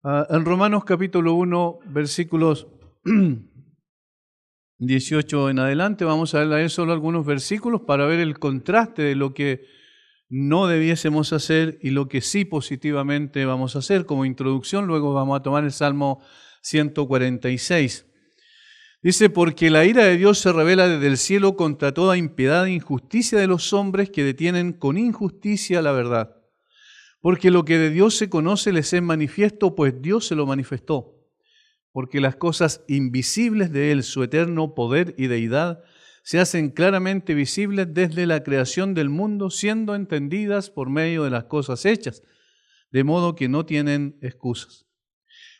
En Romanos capítulo 1, versículos 18 en adelante, vamos a leer solo algunos versículos para ver el contraste de lo que no debiésemos hacer y lo que sí positivamente vamos a hacer. Como introducción, luego vamos a tomar el Salmo 146. Dice, porque la ira de Dios se revela desde el cielo contra toda impiedad e injusticia de los hombres que detienen con injusticia la verdad. Porque lo que de Dios se conoce les es manifiesto, pues Dios se lo manifestó. Porque las cosas invisibles de Él, su eterno poder y deidad, se hacen claramente visibles desde la creación del mundo, siendo entendidas por medio de las cosas hechas, de modo que no tienen excusas.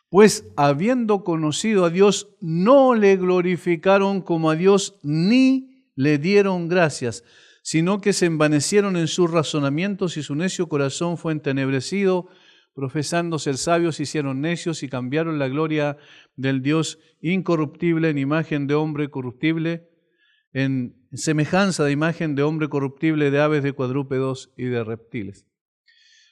Pues habiendo conocido a Dios, no le glorificaron como a Dios, ni le dieron gracias, sino que se envanecieron en sus razonamientos y su necio corazón fue entenebrecido. Profesando ser sabios, se hicieron necios y cambiaron la gloria del Dios incorruptible en imagen de hombre corruptible, en semejanza de imagen de hombre corruptible, de aves, de cuadrúpedos y de reptiles.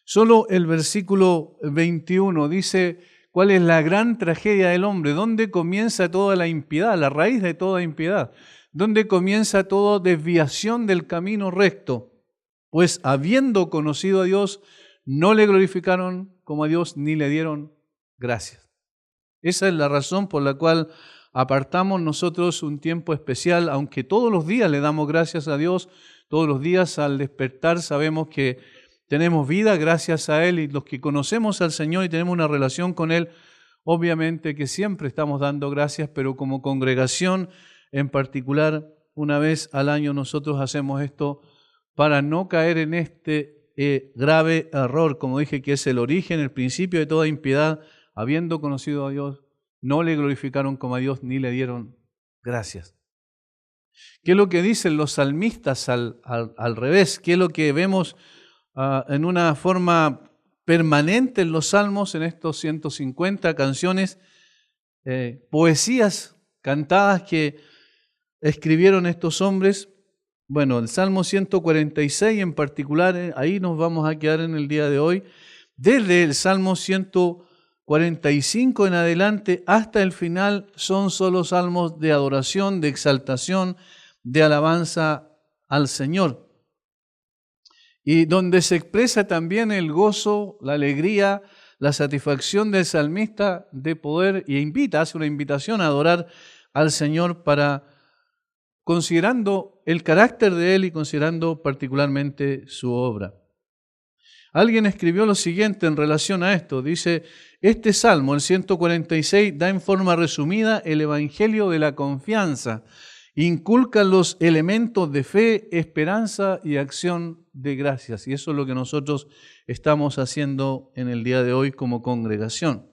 Solo el versículo 21 dice cuál es la gran tragedia del hombre, dónde comienza toda la impiedad, la raíz de toda impiedad, dónde comienza toda desviación del camino recto. Pues habiendo conocido a Dios, no le glorificaron como a Dios ni le dieron gracias. Esa es la razón por la cual apartamos nosotros un tiempo especial, aunque todos los días le damos gracias a Dios, todos los días al despertar sabemos que tenemos vida gracias a Él, y los que conocemos al Señor y tenemos una relación con Él, obviamente que siempre estamos dando gracias, pero como congregación en particular, una vez al año nosotros hacemos esto para no caer en este grave error, como dije, que es el origen, el principio de toda impiedad. Habiendo conocido a Dios, no le glorificaron como a Dios ni le dieron gracias. ¿Qué es lo que dicen los salmistas al revés? ¿Qué es lo que vemos en una forma permanente en los salmos, en estos 150 canciones, poesías cantadas que escribieron estos hombres? Bueno, el Salmo 146 en particular, ahí nos vamos a quedar en el día de hoy. Desde el Salmo 145 en adelante hasta el final son solo salmos de adoración, de exaltación, de alabanza al Señor. Y donde se expresa también el gozo, la alegría, la satisfacción del salmista de poder, y hace una invitación a adorar al Señor considerando el carácter de Él y considerando particularmente su obra. Alguien escribió lo siguiente en relación a esto. Dice, este Salmo, el 146, da en forma resumida el Evangelio de la confianza. Inculca los elementos de fe, esperanza y acción de gracias. Y eso es lo que nosotros estamos haciendo en el día de hoy como congregación.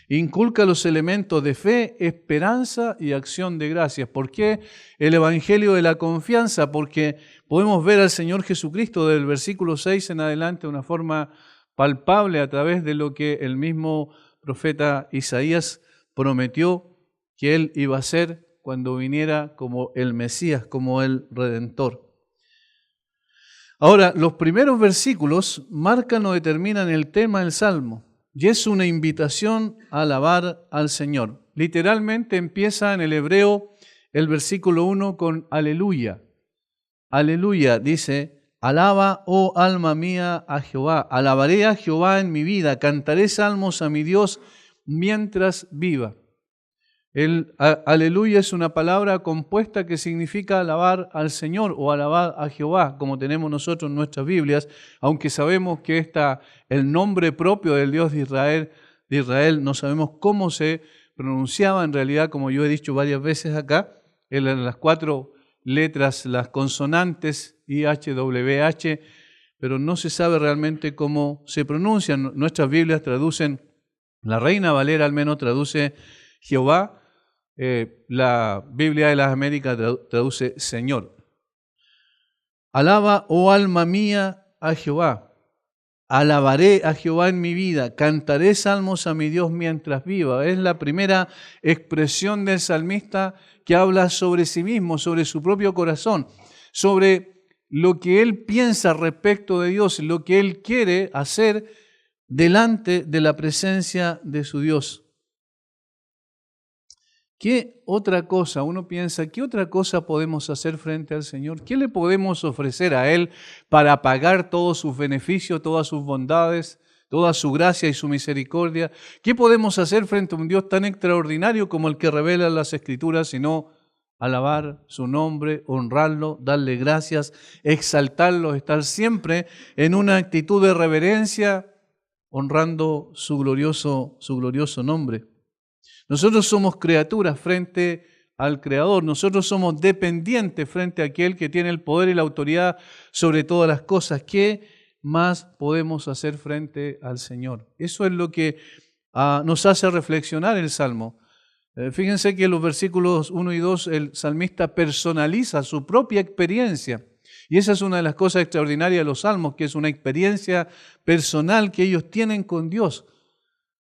Inculca los elementos de fe, esperanza y acción de gracias. ¿Por qué el Evangelio de la confianza? Porque podemos ver al Señor Jesucristo del versículo 6 en adelante de una forma palpable a través de lo que el mismo profeta Isaías prometió que Él iba a hacer cuando viniera como el Mesías, como el Redentor. Ahora, los primeros versículos marcan o determinan el tema del Salmo. Y es una invitación a alabar al Señor. Literalmente empieza en el hebreo el versículo 1 con aleluya. Aleluya, dice, alaba, oh alma mía, a Jehová. Alabaré a Jehová en mi vida, cantaré salmos a mi Dios mientras viva. El aleluya es una palabra compuesta que significa alabar al Señor o alabar a Jehová, como tenemos nosotros en nuestras Biblias, aunque sabemos que el nombre propio del Dios de Israel, no sabemos cómo se pronunciaba en realidad, como yo he dicho varias veces acá, en las 4 letras, las consonantes IHWH, pero no se sabe realmente cómo se pronuncian. Nuestras Biblias traducen, la Reina Valera al menos traduce Jehová. La Biblia de las Américas traduce Señor. Alaba, oh alma mía, a Jehová. Alabaré a Jehová en mi vida. Cantaré salmos a mi Dios mientras viva. Es la primera expresión del salmista que habla sobre sí mismo, sobre su propio corazón, sobre lo que él piensa respecto de Dios, lo que él quiere hacer delante de la presencia de su Dios. ¿Qué otra cosa? Uno piensa, ¿qué otra cosa podemos hacer frente al Señor? ¿Qué le podemos ofrecer a Él para pagar todos sus beneficios, todas sus bondades, toda su gracia y su misericordia? ¿Qué podemos hacer frente a un Dios tan extraordinario como el que revela las Escrituras, sino alabar su nombre, honrarlo, darle gracias, exaltarlo, estar siempre en una actitud de reverencia, honrando su glorioso nombre? Nosotros somos criaturas frente al Creador, nosotros somos dependientes frente a aquel que tiene el poder y la autoridad sobre todas las cosas. ¿Qué más podemos hacer frente al Señor? Eso es lo que nos hace reflexionar el Salmo. Fíjense que en los versículos 1 y 2 el salmista personaliza su propia experiencia. Y esa es una de las cosas extraordinarias de los salmos, que es una experiencia personal que ellos tienen con Dios.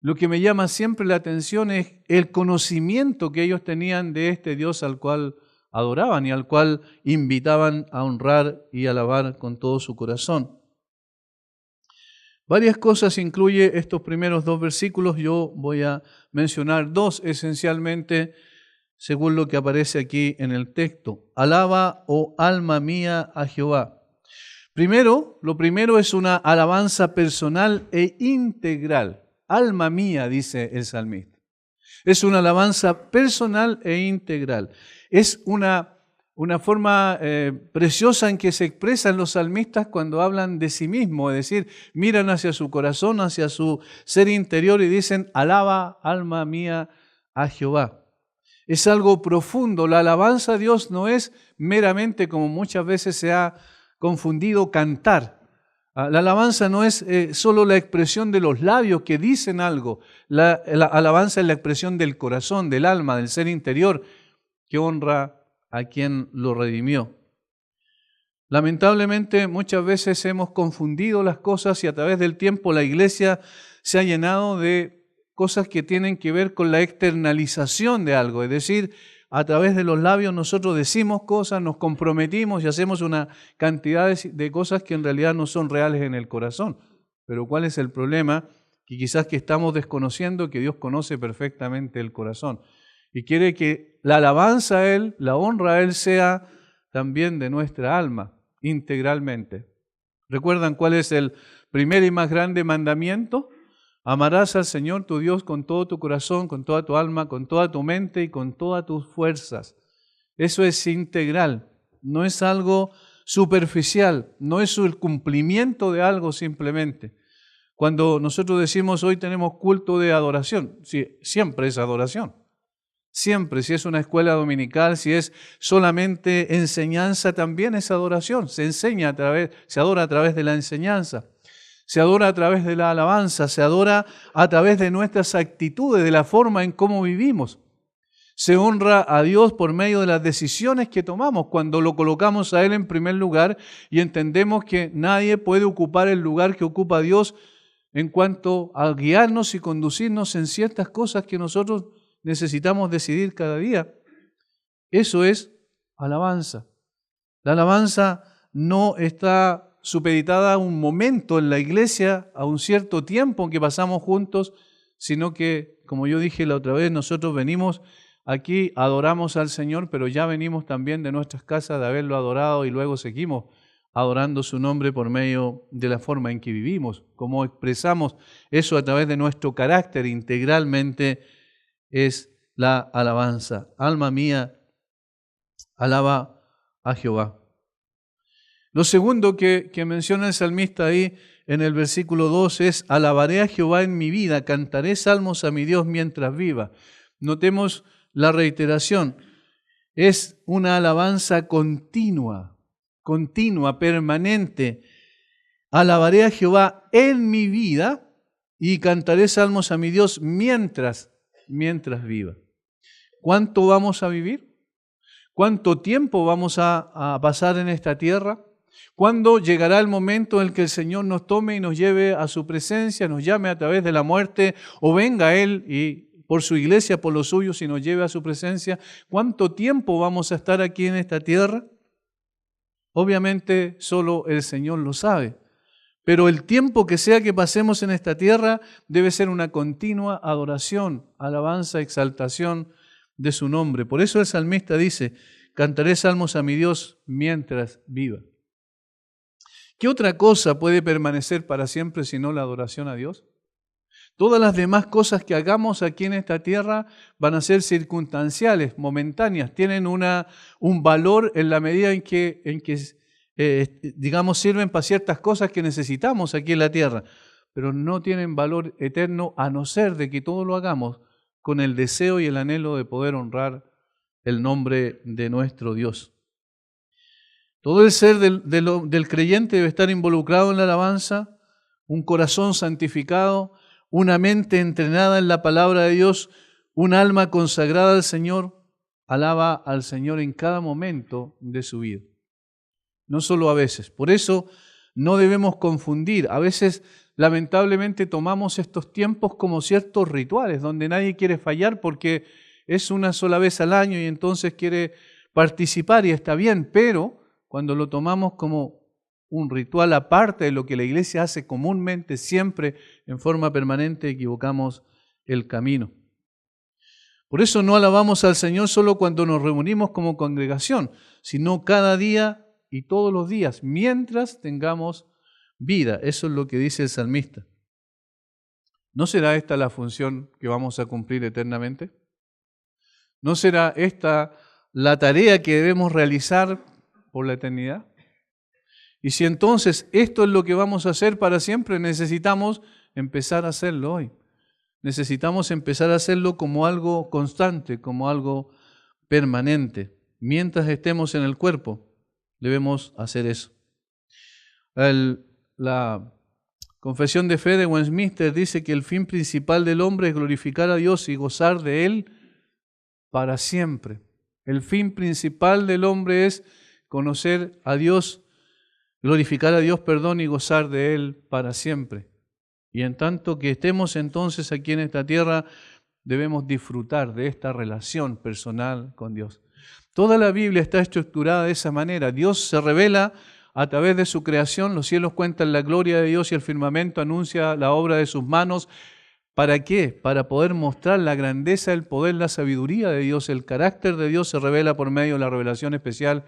Lo que me llama siempre la atención es el conocimiento que ellos tenían de este Dios al cual adoraban y al cual invitaban a honrar y alabar con todo su corazón. Varias cosas incluye estos primeros dos versículos. Yo voy a mencionar dos esencialmente, según lo que aparece aquí en el texto. Alaba, oh alma mía, a Jehová. Lo primero es una alabanza personal e integral. Alma mía, dice el salmista. Es una alabanza personal e integral. Es una forma preciosa en que se expresan los salmistas cuando hablan de sí mismos, es decir, miran hacia su corazón, hacia su ser interior y dicen, alaba, alma mía, a Jehová. Es algo profundo. La alabanza a Dios no es meramente, como muchas veces se ha confundido, cantar. La alabanza no es solo la expresión de los labios que dicen algo. La alabanza es la expresión del corazón, del alma, del ser interior, que honra a quien lo redimió. Lamentablemente muchas veces hemos confundido las cosas y a través del tiempo la iglesia se ha llenado de cosas que tienen que ver con la externalización de algo, es decir, a través de los labios nosotros decimos cosas, nos comprometimos y hacemos una cantidad de cosas que en realidad no son reales en el corazón. Pero ¿cuál es el problema? Que quizás que estamos desconociendo que Dios conoce perfectamente el corazón y quiere que la alabanza a Él, la honra a Él sea también de nuestra alma, integralmente. ¿Recuerdan cuál es el primer y más grande mandamiento? Amarás al Señor tu Dios con todo tu corazón, con toda tu alma, con toda tu mente y con todas tus fuerzas. Eso es integral, no es algo superficial, no es el cumplimiento de algo simplemente. Cuando nosotros decimos hoy tenemos culto de adoración, sí, siempre es adoración. Siempre, si es una escuela dominical, si es solamente enseñanza, también es adoración. Se adora a través de la enseñanza. Se adora a través de la alabanza, se adora a través de nuestras actitudes, de la forma en cómo vivimos. Se honra a Dios por medio de las decisiones que tomamos, cuando lo colocamos a Él en primer lugar y entendemos que nadie puede ocupar el lugar que ocupa Dios en cuanto a guiarnos y conducirnos en ciertas cosas que nosotros necesitamos decidir cada día. Eso es alabanza. La alabanza no está supeditada a un momento en la iglesia, a un cierto tiempo que pasamos juntos, sino que, como yo dije la otra vez, nosotros venimos aquí, adoramos al Señor, pero ya venimos también de nuestras casas de haberlo adorado y luego seguimos adorando su nombre por medio de la forma en que vivimos, como expresamos eso a través de nuestro carácter integralmente es la alabanza. Alma mía, alaba a Jehová. Lo segundo que menciona el salmista ahí en el versículo 2 es, alabaré a Jehová en mi vida, cantaré salmos a mi Dios mientras viva. Notemos la reiteración. Es una alabanza continua, permanente. Alabaré a Jehová en mi vida y cantaré salmos a mi Dios mientras viva. ¿Cuánto vamos a vivir? ¿Cuánto tiempo vamos a pasar en esta tierra? ¿Cuándo llegará el momento en el que el Señor nos tome y nos lleve a su presencia, nos llame a través de la muerte, o venga Él y por su iglesia, por los suyos, y nos lleve a su presencia? ¿Cuánto tiempo vamos a estar aquí en esta tierra? Obviamente solo el Señor lo sabe, Pero el tiempo que sea que pasemos en esta tierra debe ser una continua adoración, alabanza, exaltación de su nombre. Por eso el salmista dice, cantaré salmos a mi Dios mientras viva. ¿Qué otra cosa puede permanecer para siempre sino la adoración a Dios? Todas las demás cosas que hagamos aquí en esta tierra van a ser circunstanciales, momentáneas, tienen un valor en la medida en que digamos, sirven para ciertas cosas que necesitamos aquí en la tierra, pero no tienen valor eterno a no ser de que todo lo hagamos con el deseo y el anhelo de poder honrar el nombre de nuestro Dios. Todo el ser del creyente debe estar involucrado en la alabanza, un corazón santificado, una mente entrenada en la palabra de Dios, un alma consagrada al Señor, alaba al Señor en cada momento de su vida. No solo a veces. Por eso no debemos confundir. A veces, lamentablemente, tomamos estos tiempos como ciertos rituales, donde nadie quiere fallar porque es una sola vez al año y entonces quiere participar y está bien, pero cuando lo tomamos como un ritual aparte de lo que la iglesia hace comúnmente, siempre en forma permanente, equivocamos el camino. Por eso no alabamos al Señor solo cuando nos reunimos como congregación, sino cada día y todos los días, mientras tengamos vida. Eso es lo que dice el salmista. ¿No será esta la función que vamos a cumplir eternamente? ¿No será esta la tarea que debemos realizar por la eternidad? Y si entonces esto es lo que vamos a hacer para siempre, necesitamos empezar a hacerlo hoy. Necesitamos empezar a hacerlo como algo constante, como algo permanente. Mientras estemos en el cuerpo, debemos hacer eso. La Confesión de Fe de Westminster dice que el fin principal del hombre es glorificar a Dios y gozar de Él para siempre. El fin principal del hombre es conocer a Dios, glorificar a Dios, y gozar de Él para siempre. Y en tanto que estemos entonces aquí en esta tierra, debemos disfrutar de esta relación personal con Dios. Toda la Biblia está estructurada de esa manera. Dios se revela a través de su creación, los cielos cuentan la gloria de Dios y el firmamento anuncia la obra de sus manos. ¿Para qué? Para poder mostrar la grandeza, el poder, la sabiduría de Dios. El carácter de Dios se revela por medio de la revelación especial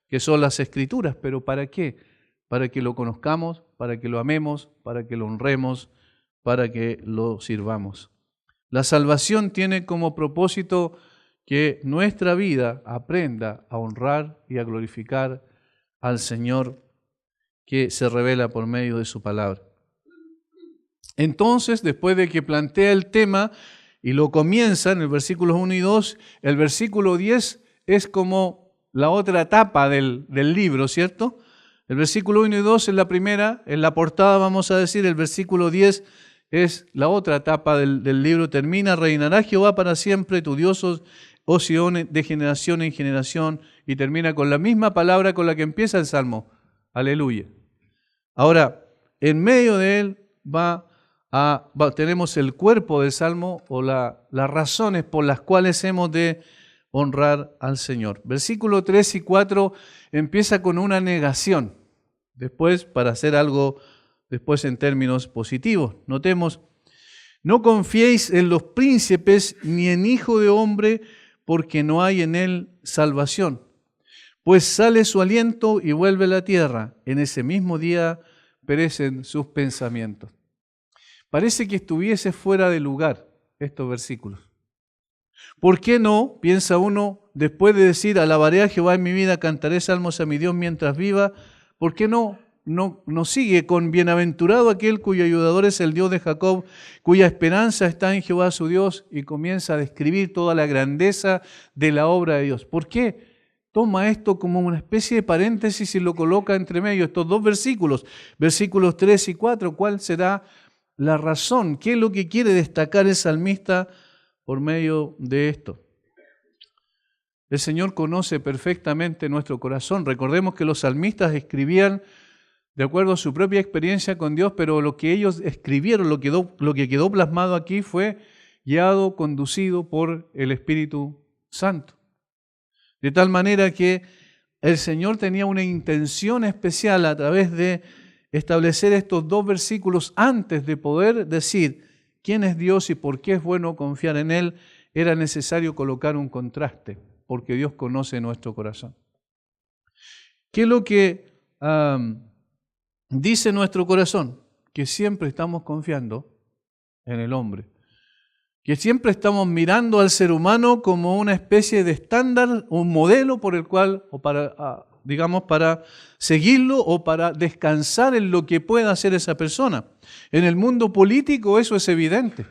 que son las Escrituras. ¿Pero para qué? Para que lo conozcamos, para que lo amemos, para que lo honremos, para que lo sirvamos. La salvación tiene como propósito que nuestra vida aprenda a honrar y a glorificar al Señor que se revela por medio de su palabra. Entonces, después de que plantea el tema y lo comienza en el versículo 1 y 2, el versículo 10 es como la otra etapa del libro, ¿cierto? El versículo 1 y 2 es la primera, en la portada vamos a decir, el versículo 10 es la otra etapa del libro, termina, reinará Jehová para siempre, tu Dios, oh Sión, de generación en generación, y termina con la misma palabra con la que empieza el Salmo, aleluya. Ahora, en medio de él tenemos el cuerpo del Salmo o las razones por las cuales hemos de honrar al Señor. Versículo 3 y 4 empieza con una negación, después para hacer algo después en términos positivos. Notemos, no confiéis en los príncipes ni en hijo de hombre, porque no hay en él salvación. Pues sale su aliento y vuelve a la tierra. En ese mismo día perecen sus pensamientos. Parece que estuviese fuera de lugar estos versículos. ¿Por qué no, piensa uno, después de decir, alabaré a Jehová en mi vida, cantaré salmos a mi Dios mientras viva, ¿por qué no sigue con bienaventurado aquel cuyo ayudador es el Dios de Jacob, cuya esperanza está en Jehová su Dios, y comienza a describir toda la grandeza de la obra de Dios? ¿Por qué toma esto como una especie de paréntesis y lo coloca entre medio estos dos versículos, versículos 3 y 4? ¿Cuál será la razón? ¿Qué es lo que quiere destacar el salmista por medio de esto? El Señor conoce perfectamente nuestro corazón. Recordemos que los salmistas escribían de acuerdo a su propia experiencia con Dios, pero lo que ellos escribieron, lo que quedó plasmado aquí fue guiado, conducido por el Espíritu Santo. De tal manera que el Señor tenía una intención especial a través de establecer estos dos versículos antes de poder decir quién es Dios y por qué es bueno confiar en Él, era necesario colocar un contraste, porque Dios conoce nuestro corazón. ¿Qué es lo que dice nuestro corazón? Que siempre estamos confiando en el hombre, que siempre estamos mirando al ser humano como una especie de estándar, un modelo por el cual, o para, digamos, para seguirlo o para descansar en lo que pueda hacer esa persona. En el mundo político eso es evidente.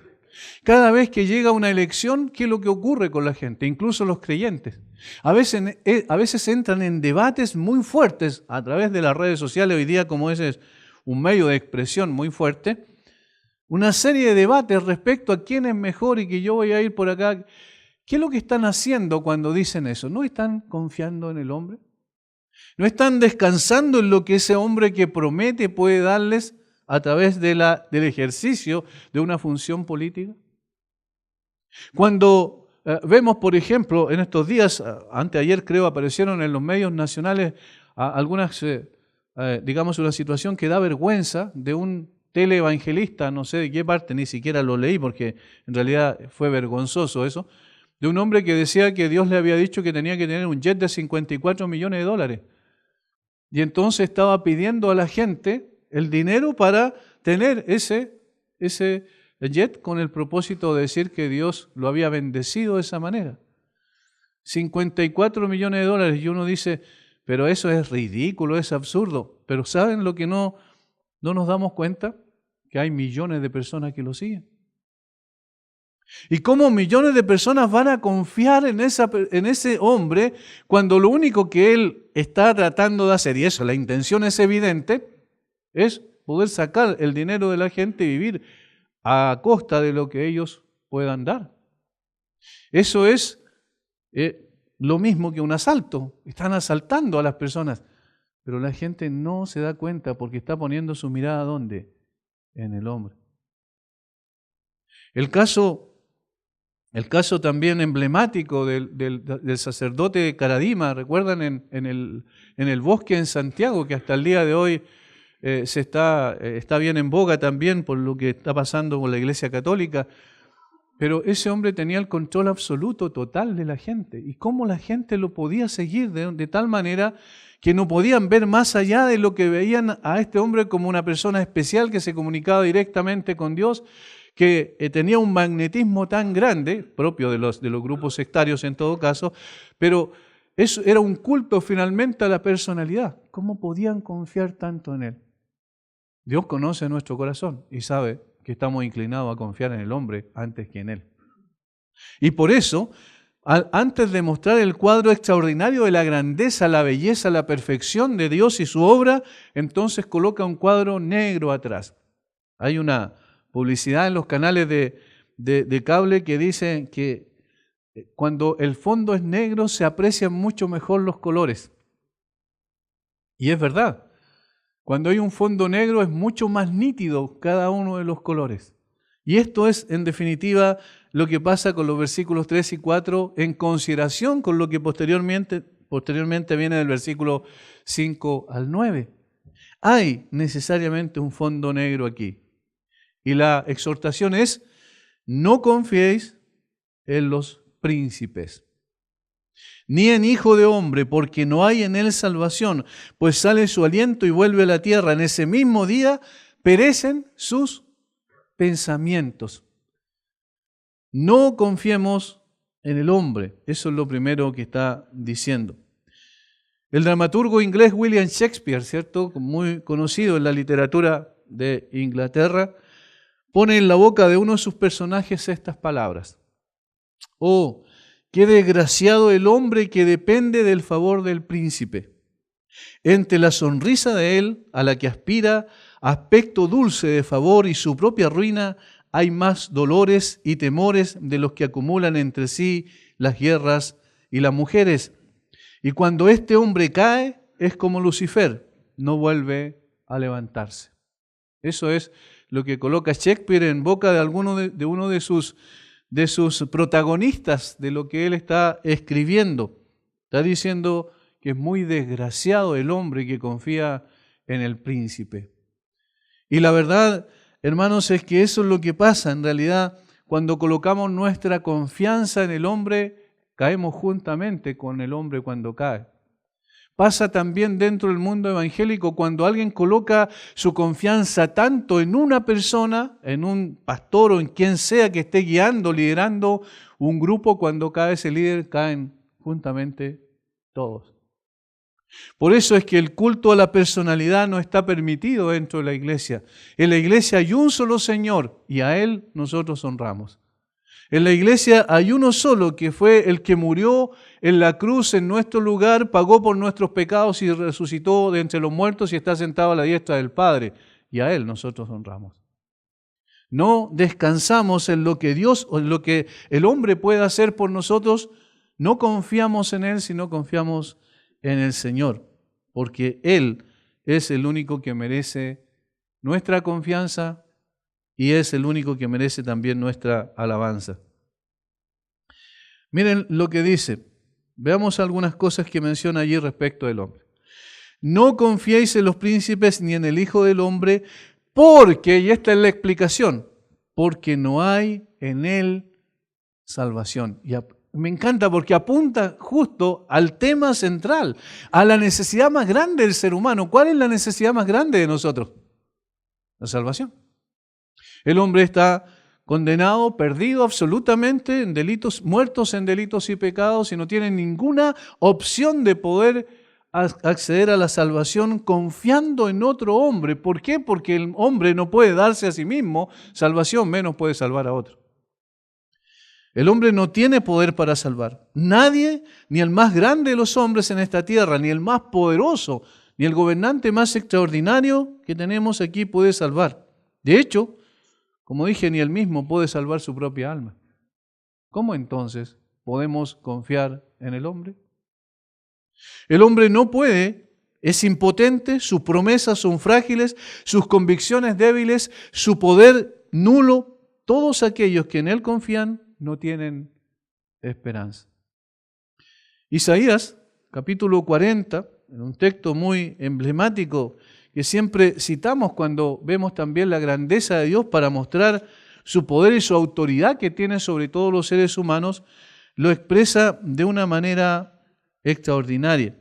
Cada vez que llega una elección, ¿qué es lo que ocurre con la gente? Incluso los creyentes. A veces entran en debates muy fuertes a través de las redes sociales, hoy día como ese es un medio de expresión muy fuerte, una serie de debates respecto a quién es mejor y que yo voy a ir por acá. ¿Qué es lo que están haciendo cuando dicen eso? ¿No están confiando en el hombre? ¿No están descansando en lo que ese hombre que promete puede darles a través del ejercicio de una función política? Cuando vemos, por ejemplo, en estos días, anteayer creo, aparecieron en los medios nacionales algunas, digamos, una situación que da vergüenza de un teleevangelista, no sé de qué parte, ni siquiera lo leí porque en realidad fue vergonzoso eso, de un hombre que decía que Dios le había dicho que tenía que tener un jet de 54 millones de dólares. Y entonces estaba pidiendo a la gente el dinero para tener ese jet con el propósito de decir que Dios lo había bendecido de esa manera. 54 millones de dólares y uno dice, pero eso es ridículo, es absurdo. Pero ¿saben lo que no nos damos cuenta? Que hay millones de personas que lo siguen. ¿Y cómo millones de personas van a confiar en ese hombre cuando lo único que él está tratando de hacer, y eso, la intención es evidente, es poder sacar el dinero de la gente y vivir a costa de lo que ellos puedan dar? Eso es lo mismo que un asalto. Están asaltando a las personas, pero la gente no se da cuenta porque está poniendo su mirada ¿dónde? En el hombre. El caso también emblemático del sacerdote Karadima, ¿recuerdan? En el bosque en Santiago, que hasta el día de hoy está bien en boga también por lo que está pasando con la Iglesia Católica. Pero ese hombre tenía el control absoluto, total de la gente. ¿Y cómo la gente lo podía seguir de tal manera que no podían ver más allá de lo que veían a este hombre como una persona especial que se comunicaba directamente con Dios, que tenía un magnetismo tan grande, propio de los grupos sectarios en todo caso, pero eso era un culto finalmente a la personalidad? ¿Cómo podían confiar tanto en él? Dios conoce nuestro corazón y sabe que estamos inclinados a confiar en el hombre antes que en él. Y por eso, antes de mostrar el cuadro extraordinario de la grandeza, la belleza, la perfección de Dios y su obra, entonces coloca un cuadro negro atrás. Hay una publicidad en los canales de cable que dice que cuando el fondo es negro se aprecian mucho mejor los colores. Y es verdad. Cuando hay un fondo negro es mucho más nítido cada uno de los colores. Y esto es, en definitiva, lo que pasa con los versículos 3 y 4 en consideración con lo que posteriormente viene del versículo 5 al 9. Hay necesariamente un fondo negro aquí. Y la exhortación es, no confiéis en los príncipes, ni en hijo de hombre, porque no hay en él salvación, pues sale su aliento y vuelve a la tierra. En ese mismo día perecen sus pensamientos. No confiemos en el hombre. Eso es lo primero que está diciendo. El dramaturgo inglés William Shakespeare, ¿cierto?, muy conocido en la literatura de Inglaterra, pone en la boca de uno de sus personajes estas palabras. Oh, qué desgraciado el hombre que depende del favor del príncipe. Entre la sonrisa de él, a la que aspira, aspecto dulce de favor y su propia ruina, hay más dolores y temores de los que acumulan entre sí las guerras y las mujeres. Y cuando este hombre cae, es como Lucifer, no vuelve a levantarse. Eso es lo que coloca Shakespeare en boca de uno de sus protagonistas de lo que él está escribiendo. Está diciendo que es muy desgraciado el hombre que confía en el príncipe. Y la verdad, hermanos, es que eso es lo que pasa en realidad cuando colocamos nuestra confianza en el hombre, caemos juntamente con el hombre cuando cae. Pasa también dentro del mundo evangélico cuando alguien coloca su confianza tanto en una persona, en un pastor o en quien sea que esté guiando, liderando un grupo, cuando cae ese líder, caen juntamente todos. Por eso es que el culto a la personalidad no está permitido dentro de la iglesia. En la iglesia hay un solo Señor y a Él nosotros honramos. En la iglesia hay uno solo que fue el que murió en la cruz en nuestro lugar, pagó por nuestros pecados y resucitó de entre los muertos y está sentado a la diestra del Padre. Y a Él nosotros honramos. No descansamos en lo que Dios o en lo que el hombre puede hacer por nosotros. No confiamos en Él, sino confiamos en el Señor. Porque Él es el único que merece nuestra confianza y es el único que merece también nuestra alabanza. Miren lo que dice. Veamos algunas cosas que menciona allí respecto del hombre. No confiéis en los príncipes ni en el Hijo del Hombre, porque, y esta es la explicación, porque no hay en él salvación. Y me encanta porque apunta justo al tema central, a la necesidad más grande del ser humano. ¿Cuál es la necesidad más grande de nosotros? La salvación. El hombre está condenado, perdido absolutamente en delitos, muertos en delitos y pecados, y no tiene ninguna opción de poder acceder a la salvación confiando en otro hombre. ¿Por qué? Porque el hombre no puede darse a sí mismo salvación, menos puede salvar a otro. El hombre no tiene poder para salvar. Nadie, ni el más grande de los hombres en esta tierra, ni el más poderoso, ni el gobernante más extraordinario que tenemos aquí puede salvar. De hecho, como dije, ni él mismo puede salvar su propia alma. ¿Cómo entonces podemos confiar en el hombre? El hombre no puede, es impotente, sus promesas son frágiles, sus convicciones débiles, su poder nulo. Todos aquellos que en él confían no tienen esperanza. Isaías, capítulo 40, en un texto muy emblemático que siempre citamos cuando vemos también la grandeza de Dios para mostrar su poder y su autoridad que tiene sobre todos los seres humanos, lo expresa de una manera extraordinaria.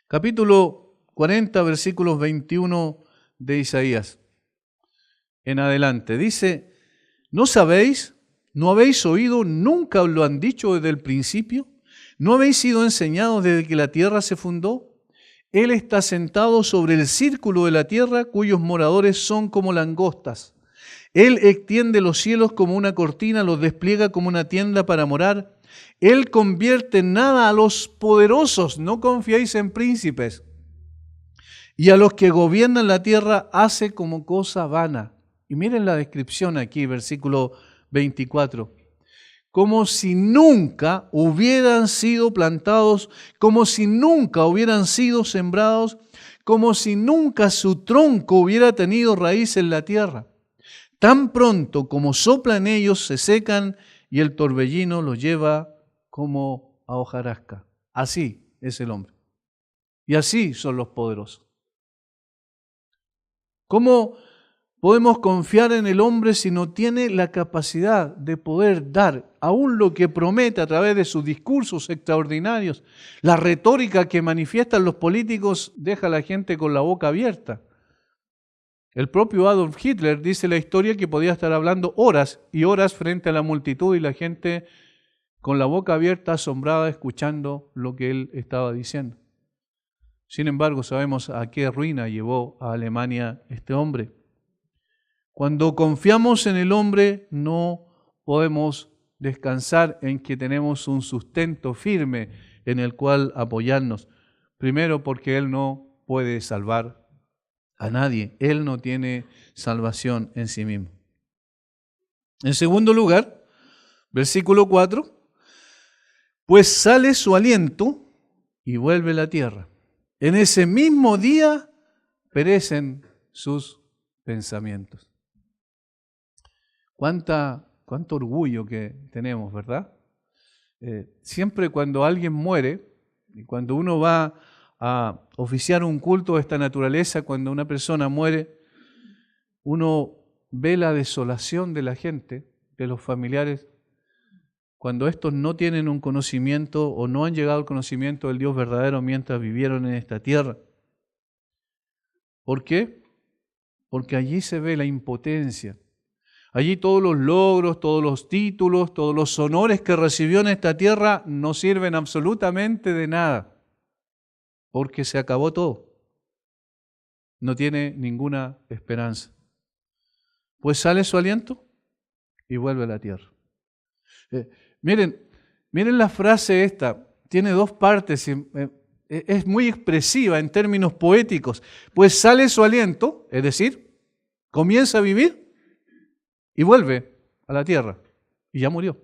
Capítulo 40, versículos 21 de Isaías en adelante. Dice, ¿no sabéis? ¿No habéis oído? ¿Nunca os lo han dicho desde el principio? ¿No habéis sido enseñados desde que la tierra se fundó? Él está sentado sobre el círculo de la tierra, cuyos moradores son como langostas. Él extiende los cielos como una cortina, los despliega como una tienda para morar. Él convierte en nada a los poderosos, no confiéis en príncipes. Y a los que gobiernan la tierra hace como cosa vana. Y miren la descripción aquí, versículo 24. Como si nunca hubieran sido plantados, como si nunca hubieran sido sembrados, como si nunca su tronco hubiera tenido raíz en la tierra. Tan pronto como soplan ellos, se secan y el torbellino los lleva como a hojarasca. Así es el hombre. Y así son los poderosos. ¿Cómo podemos confiar en el hombre si no tiene la capacidad de poder dar aún lo que promete a través de sus discursos extraordinarios? La retórica que manifiestan los políticos deja a la gente con la boca abierta. El propio Adolf Hitler dice la historia que podía estar hablando horas y horas frente a la multitud y la gente con la boca abierta, asombrada, escuchando lo que él estaba diciendo. Sin embargo, sabemos a qué ruina llevó a Alemania este hombre. Cuando confiamos en el hombre, no podemos descansar en que tenemos un sustento firme en el cual apoyarnos. Primero, porque Él no puede salvar a nadie. Él no tiene salvación en sí mismo. En segundo lugar, versículo 4, pues sale su aliento y vuelve la tierra. En ese mismo día perecen sus pensamientos. Cuánto orgullo que tenemos, ¿verdad? Siempre cuando alguien muere, y cuando uno va a oficiar un culto de esta naturaleza, cuando una persona muere, uno ve la desolación de la gente, de los familiares, cuando estos no tienen un conocimiento o no han llegado al conocimiento del Dios verdadero mientras vivieron en esta tierra. ¿Por qué? Porque allí se ve la impotencia. Allí todos los logros, todos los títulos, todos los honores que recibió en esta tierra no sirven absolutamente de nada, porque se acabó todo. No tiene ninguna esperanza. Pues sale su aliento y vuelve a la tierra. Miren la frase esta, tiene dos partes, es muy expresiva en términos poéticos. Pues sale su aliento, es decir, comienza a vivir y vuelve a la tierra y ya murió.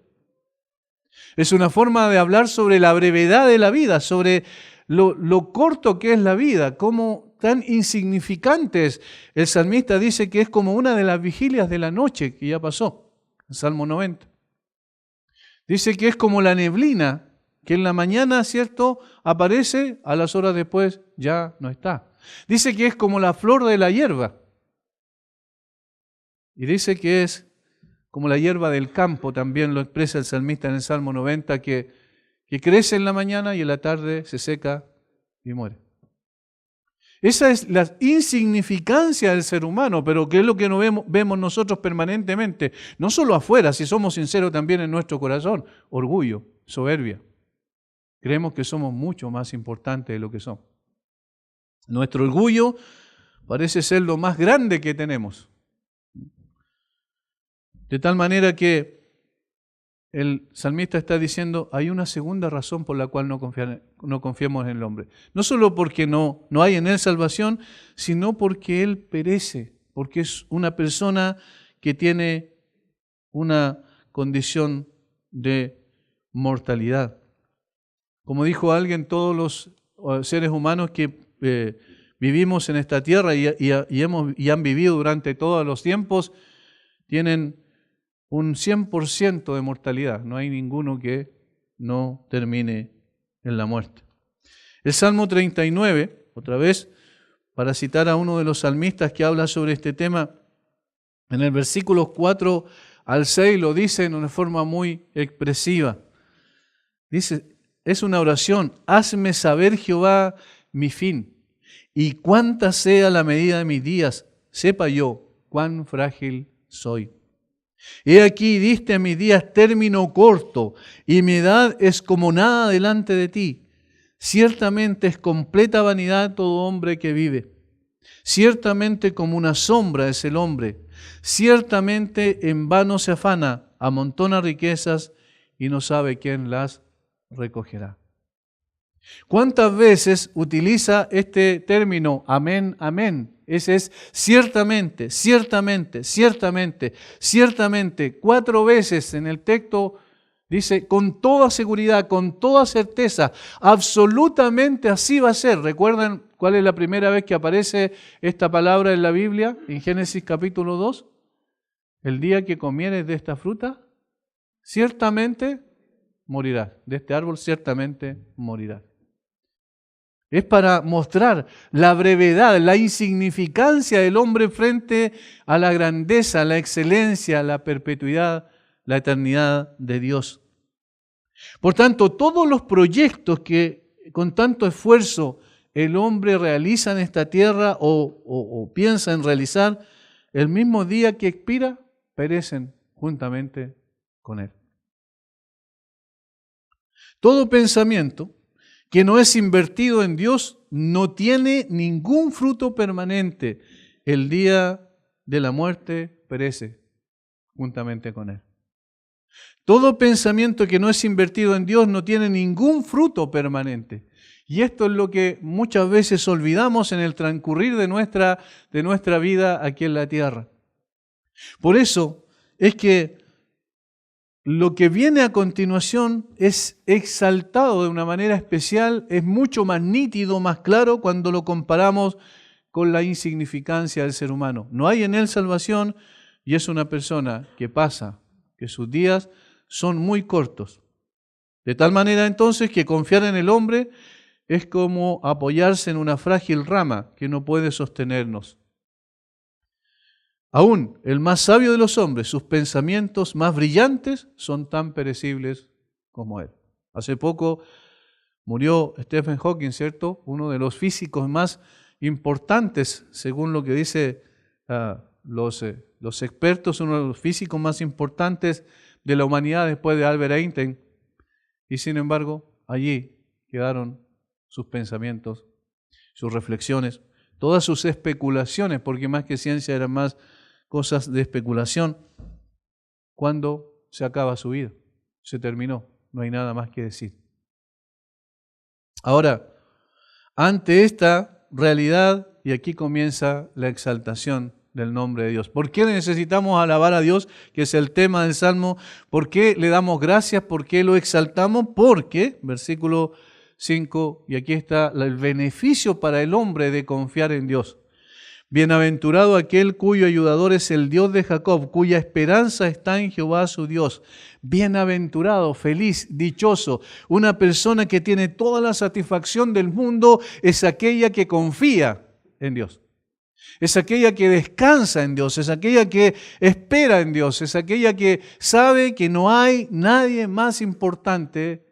Es una forma de hablar sobre la brevedad de la vida, sobre lo corto que es la vida, cómo tan insignificante es. El salmista dice que es como una de las vigilias de la noche que ya pasó, en Salmo 90. Dice que es como la neblina, que en la mañana, ¿cierto?, aparece, a las horas después ya no está. Dice que es como la flor de la hierba. Y dice que es como la hierba del campo, también lo expresa el salmista en el Salmo 90, que crece en la mañana y en la tarde se seca y muere. Esa es la insignificancia del ser humano, pero que es lo que vemos nosotros permanentemente, no solo afuera, si somos sinceros también en nuestro corazón, orgullo, soberbia. Creemos que somos mucho más importantes de lo que somos. Nuestro orgullo parece ser lo más grande que tenemos. De tal manera que el salmista está diciendo, hay una segunda razón por la cual no confiemos en el hombre. No solo porque no hay en él salvación, sino porque él perece, porque es una persona que tiene una condición de mortalidad. Como dijo alguien, todos los seres humanos que vivimos en esta tierra y han vivido durante todos los tiempos, tienen un 100% de mortalidad. No hay ninguno que no termine en la muerte. El Salmo 39, otra vez, para citar a uno de los salmistas que habla sobre este tema, en el versículo 4 al 6 lo dice en una forma muy expresiva. Dice, es una oración, hazme saber, Jehová, mi fin, y cuánta sea la medida de mis días, sepa yo cuán frágil soy. He aquí diste a mis días término corto, y mi edad es como nada delante de ti. Ciertamente es completa vanidad todo hombre que vive. Ciertamente como una sombra es el hombre. Ciertamente en vano se afana, amontona riquezas y no sabe quién las recogerá. ¿Cuántas veces utiliza este término amén, amén? Ese es ciertamente, ciertamente, ciertamente, ciertamente. 4 veces en el texto dice con toda seguridad, con toda certeza, absolutamente así va a ser. ¿Recuerdan cuál es la primera vez que aparece esta palabra en la Biblia? En Génesis capítulo 2. El día que comieres de esta fruta, ciertamente morirás. De este árbol ciertamente morirás. Es para mostrar la brevedad, la insignificancia del hombre frente a la grandeza, la excelencia, la perpetuidad, la eternidad de Dios. Por tanto, todos los proyectos que con tanto esfuerzo el hombre realiza en esta tierra o piensa en realizar, el mismo día que expira, perecen juntamente con él. Todo pensamiento que no es invertido en Dios no tiene ningún fruto permanente. El día de la muerte perece juntamente con él. Todo pensamiento que no es invertido en Dios no tiene ningún fruto permanente. Y esto es lo que muchas veces olvidamos en el transcurrir de nuestra vida aquí en la tierra. Por eso es que lo que viene a continuación es exaltado de una manera especial, es mucho más nítido, más claro cuando lo comparamos con la insignificancia del ser humano. No hay en él salvación y es una persona que pasa, que sus días son muy cortos. De tal manera entonces que confiar en el hombre es como apoyarse en una frágil rama que no puede sostenernos. Aún el más sabio de los hombres, sus pensamientos más brillantes son tan perecibles como él. Hace poco murió Stephen Hawking, ¿cierto? Uno de los físicos más importantes, según lo que dicen los expertos, uno de los físicos más importantes de la humanidad después de Albert Einstein. Y sin embargo, allí quedaron sus pensamientos, sus reflexiones, todas sus especulaciones, porque más que ciencia eran más cosas de especulación. Cuando se acaba su vida, se terminó, no hay nada más que decir. Ahora, ante esta realidad, y aquí comienza la exaltación del nombre de Dios. ¿Por qué necesitamos alabar a Dios, que es el tema del Salmo? ¿Por qué le damos gracias? ¿Por qué lo exaltamos? Porque, versículo 5, y aquí está el beneficio para el hombre de confiar en Dios. Bienaventurado aquel cuyo ayudador es el Dios de Jacob, cuya esperanza está en Jehová su Dios. Bienaventurado, feliz, dichoso. Una persona que tiene toda la satisfacción del mundo es aquella que confía en Dios. Es aquella que descansa en Dios, es aquella que espera en Dios, es aquella que sabe que no hay nadie más importante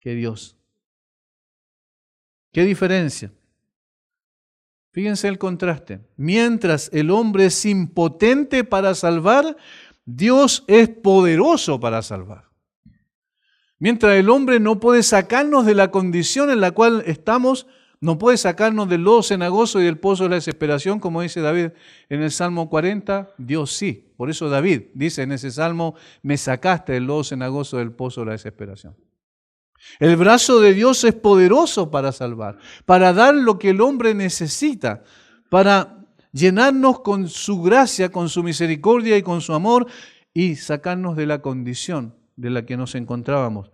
que Dios. ¿Qué diferencia? Fíjense el contraste. Mientras el hombre es impotente para salvar, Dios es poderoso para salvar. Mientras el hombre no puede sacarnos de la condición en la cual estamos, no puede sacarnos del lodo cenagoso y del pozo de la desesperación, como dice David en el Salmo 40, Dios sí. Por eso David dice en ese Salmo, me sacaste del lodo cenagoso del pozo de la desesperación. El brazo de Dios es poderoso para salvar, para dar lo que el hombre necesita, para llenarnos con su gracia, con su misericordia y con su amor y sacarnos de la condición de la que nos encontrábamos,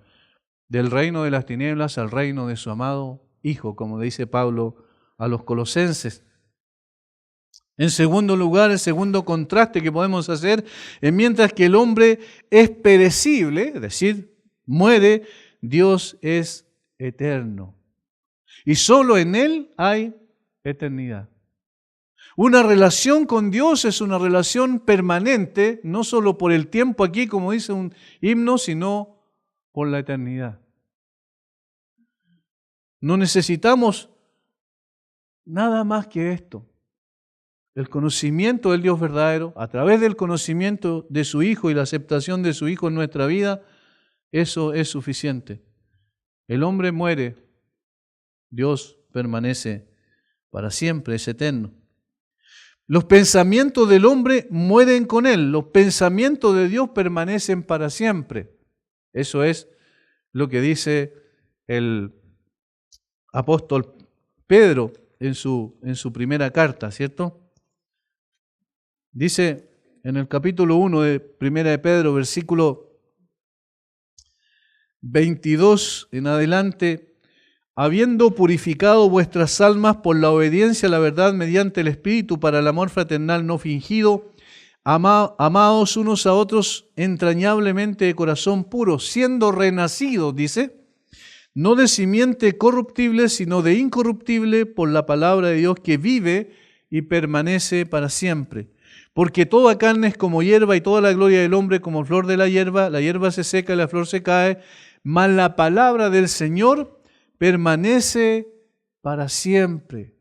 del reino de las tinieblas al reino de su amado Hijo, como dice Pablo a los colosenses. En segundo lugar, el segundo contraste que podemos hacer es mientras que el hombre es perecible, es decir, muere, Dios es eterno. Y solo en Él hay eternidad. Una relación con Dios es una relación permanente, no solo por el tiempo aquí, como dice un himno, sino por la eternidad. No necesitamos nada más que esto. El conocimiento del Dios verdadero, a través del conocimiento de su Hijo y la aceptación de su Hijo en nuestra vida, eso es suficiente. El hombre muere, Dios permanece para siempre, es eterno. Los pensamientos del hombre mueren con él, los pensamientos de Dios permanecen para siempre. Eso es lo que dice el apóstol Pedro en su primera carta, ¿cierto? Dice en el capítulo 1 de Primera de Pedro, versículo 22 en adelante, habiendo purificado vuestras almas por la obediencia a la verdad mediante el Espíritu para el amor fraternal no fingido, amaos unos a otros entrañablemente de corazón puro, siendo renacidos, dice, no de simiente corruptible, sino de incorruptible por la palabra de Dios que vive y permanece para siempre. Porque toda carne es como hierba y toda la gloria del hombre como flor de la hierba se seca y la flor se cae, mas la palabra del Señor permanece para siempre.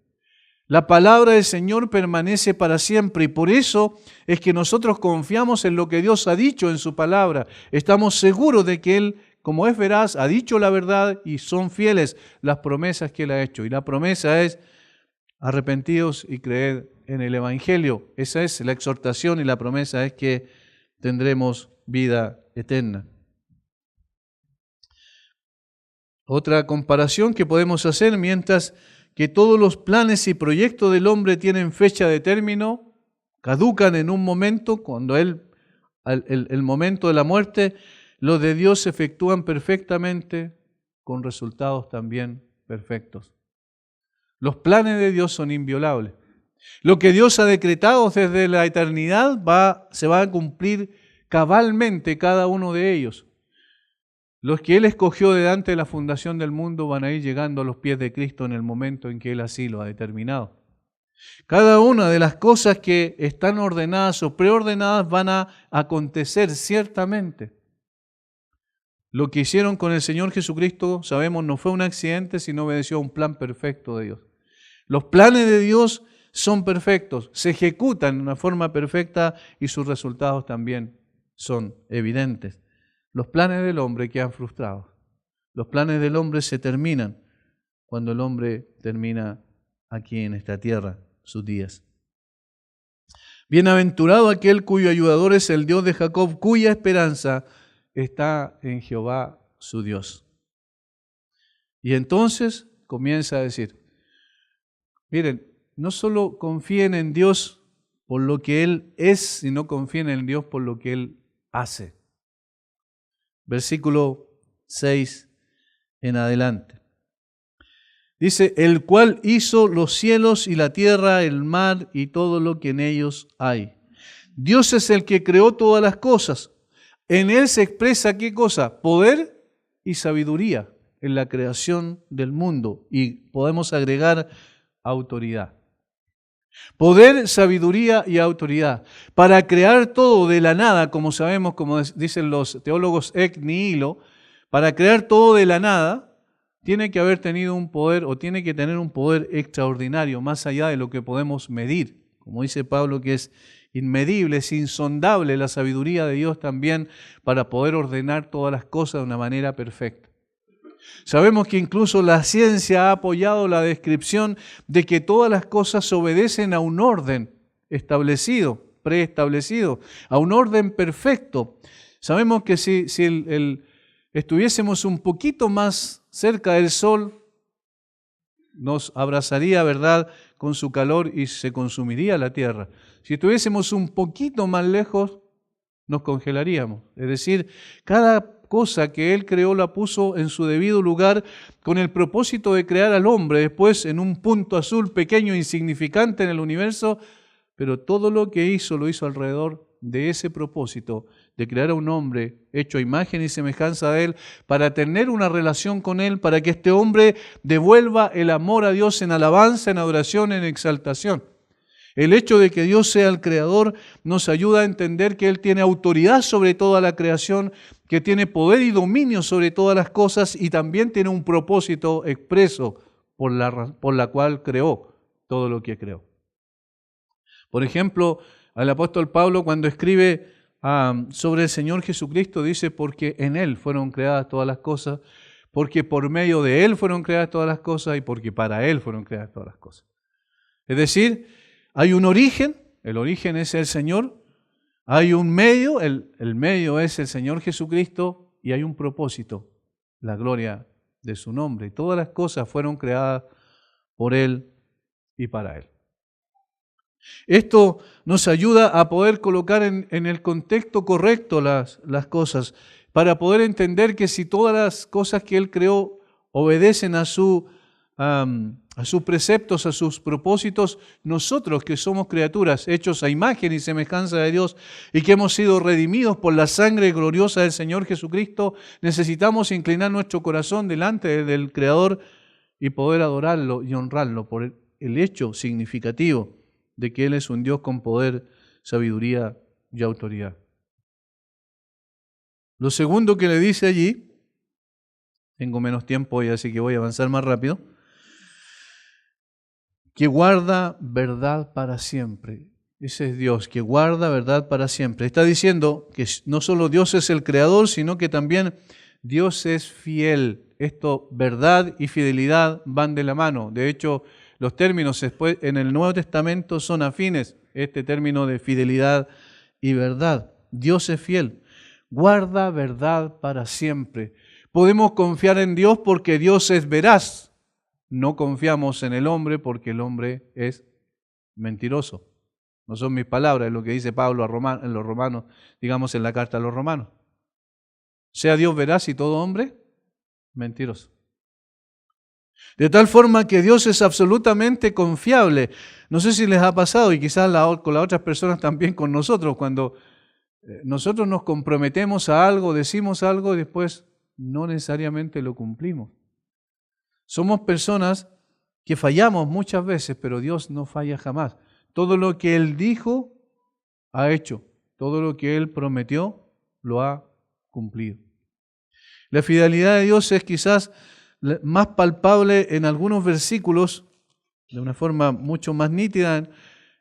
La palabra del Señor permanece para siempre y por eso es que nosotros confiamos en lo que Dios ha dicho en su palabra. Estamos seguros de que Él, como es veraz, ha dicho la verdad y son fieles las promesas que Él ha hecho. Y la promesa es arrepentidos y creed en el Evangelio. Esa es la exhortación y la promesa es que tendremos vida eterna. Otra comparación que podemos hacer, mientras que todos los planes y proyectos del hombre tienen fecha de término, caducan en un momento, cuando el momento de la muerte, los de Dios se efectúan perfectamente con resultados también perfectos. Los planes de Dios son inviolables. Lo que Dios ha decretado desde la eternidad se va a cumplir cabalmente cada uno de ellos. Los que Él escogió delante de la fundación del mundo van a ir llegando a los pies de Cristo en el momento en que Él así lo ha determinado. Cada una de las cosas que están ordenadas o preordenadas van a acontecer ciertamente. Lo que hicieron con el Señor Jesucristo, sabemos, no fue un accidente, sino obedeció a un plan perfecto de Dios. Los planes de Dios son perfectos, se ejecutan de una forma perfecta y sus resultados también son evidentes. Los planes del hombre quedan frustrados. Los planes del hombre se terminan cuando el hombre termina aquí en esta tierra sus días. Bienaventurado aquel cuyo ayudador es el Dios de Jacob, cuya esperanza está en Jehová su Dios. Y entonces comienza a decir, miren, no solo confíen en Dios por lo que Él es, sino confíen en Dios por lo que Él hace. Versículo 6 en adelante. Dice, el cual hizo los cielos y la tierra, el mar y todo lo que en ellos hay. Dios es el que creó todas las cosas. En Él se expresa, ¿qué cosa? Poder y sabiduría en la creación del mundo. Y podemos agregar autoridad. Poder, sabiduría y autoridad. Para crear todo de la nada, como sabemos, como dicen los teólogos ex nihilo, para crear todo de la nada, tiene que haber tenido un poder o tiene que tener un poder extraordinario, más allá de lo que podemos medir. Como dice Pablo, que es inmedible, es insondable la sabiduría de Dios también para poder ordenar todas las cosas de una manera perfecta. Sabemos que incluso la ciencia ha apoyado la descripción de que todas las cosas obedecen a un orden establecido, preestablecido, a un orden perfecto. Sabemos que si estuviésemos un poquito más cerca del sol, nos abrazaría, ¿verdad?, con su calor y se consumiría la tierra. Si estuviésemos un poquito más lejos, nos congelaríamos. Es decir, cada cosa que Él creó la puso en su debido lugar con el propósito de crear al hombre, después en un punto azul pequeño, insignificante en el universo, pero todo lo que hizo lo hizo alrededor de ese propósito, de crear a un hombre hecho a imagen y semejanza de Él, para tener una relación con Él, para que este hombre devuelva el amor a Dios en alabanza, en adoración, en exaltación. El hecho de que Dios sea el creador nos ayuda a entender que Él tiene autoridad sobre toda la creación, que tiene poder y dominio sobre todas las cosas y también tiene un propósito expreso por la cual creó todo lo que creó. Por ejemplo, el apóstol Pablo cuando escribe sobre el Señor Jesucristo dice, porque en Él fueron creadas todas las cosas, porque por medio de Él fueron creadas todas las cosas y porque para Él fueron creadas todas las cosas. Es decir, hay un origen, el origen es el Señor, hay un medio, el medio es el Señor Jesucristo y hay un propósito, la gloria de su nombre. Y todas las cosas fueron creadas por Él y para Él. Esto nos ayuda a poder colocar en el contexto correcto las cosas, para poder entender que si todas las cosas que Él creó obedecen a sus preceptos, a sus propósitos, nosotros que somos criaturas hechos a imagen y semejanza de Dios y que hemos sido redimidos por la sangre gloriosa del Señor Jesucristo, necesitamos inclinar nuestro corazón delante del Creador y poder adorarlo y honrarlo por el hecho significativo de que Él es un Dios con poder, sabiduría y autoridad. Lo segundo que le dice allí, tengo menos tiempo hoy, así que voy a avanzar más rápido, que guarda verdad para siempre. Ese es Dios, que guarda verdad para siempre. Está diciendo que no solo Dios es el creador, sino que también Dios es fiel. Esto, verdad y fidelidad van de la mano. De hecho, los términos después en el Nuevo Testamento son afines, este término de fidelidad y verdad. Dios es fiel, guarda verdad para siempre. Podemos confiar en Dios porque Dios es veraz. No confiamos en el hombre porque el hombre es mentiroso. No son mis palabras, es lo que dice Pablo en los Romanos, digamos en la carta a los Romanos. Sea Dios veraz y todo hombre mentiroso. De tal forma que Dios es absolutamente confiable. No sé si les ha pasado, y quizás con las otras personas también con nosotros, cuando nosotros nos comprometemos a algo, decimos algo y después no necesariamente lo cumplimos. Somos personas que fallamos muchas veces, pero Dios no falla jamás. Todo lo que Él dijo, ha hecho. Todo lo que Él prometió, lo ha cumplido. La fidelidad de Dios es quizás más palpable en algunos versículos, de una forma mucho más nítida,